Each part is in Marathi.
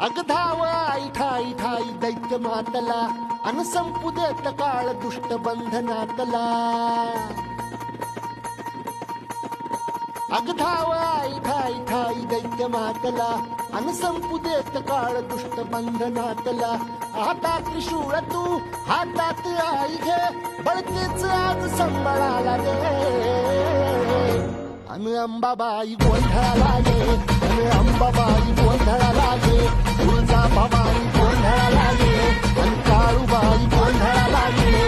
अग धाव आई ठाई ठाई दैत्य मातला अन संपू देत काळ दुष्ट बंधनातला. अग धाव आई ठाई ठाई दैत्य मातला अन संपू देत काळ दुष्ट बंधनातला. हातात त्रिशूळ तू हातात आई घे बळतेच आज संबळाला रे. अन अंबाबाई गोंधळाला गे अन अंबाबाई गोंधळाला गे. तुळजा भवानी गोंधळाला गे अन काळूबाई गोंधळाला गे.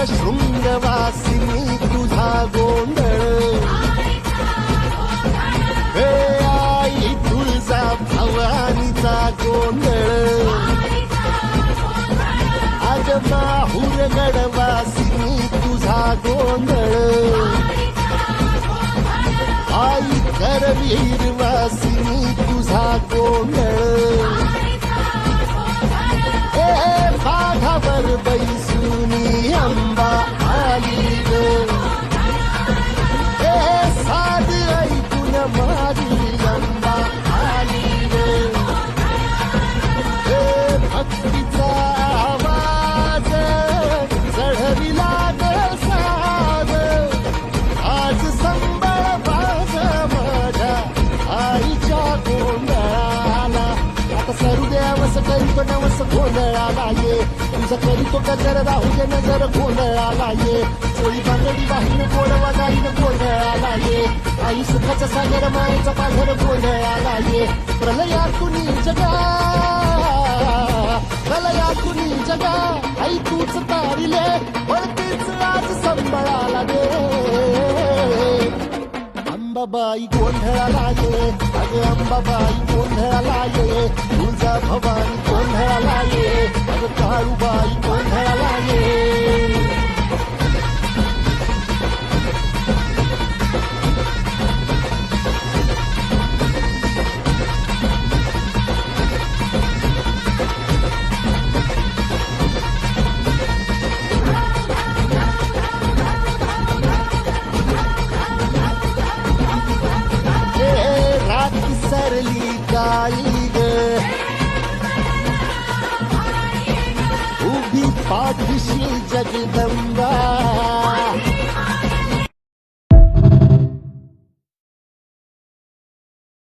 शृंगवासिनी तुझा गोंधळ हे आई तुळजा भवानीचा गोंधळ. आज माहूर गडवासिनी तुझा गोंधळ आई करवीर वासिनी तुझा गोंधळ. हे बाघावर बैसुनी अंबा आली ग हे साध ऐकून माझी अंबा आली ग. हे भक्तीचा आवाज चढविला ग साज आज संबळ बाज माझ्या आईच्या गोंधळाला. आता सरू देवस करीतो नवस गोंधळाला ये तुझं करीतो गजर राहू दे नजर गोंधळाला ये. चोळी बांगडी वाहिन गोडवा गाईन गोंधळाला ये. आई सुखाचा सागर मायेचा पाझर गोंधळाला ये. प्रलयातुनी जगा प्रलयातुनी जगा आई तूच तारिले वळतीच आज संबळाला दे. अंबाबाई गोंधळाला ये अग अंबाबाई गोंधळाला ये. तुळजा भवानी गोंधळाला ये अग काळूबाई गोंधळाला ये. सरली गाई ग उभी पाठीशी जगदंबा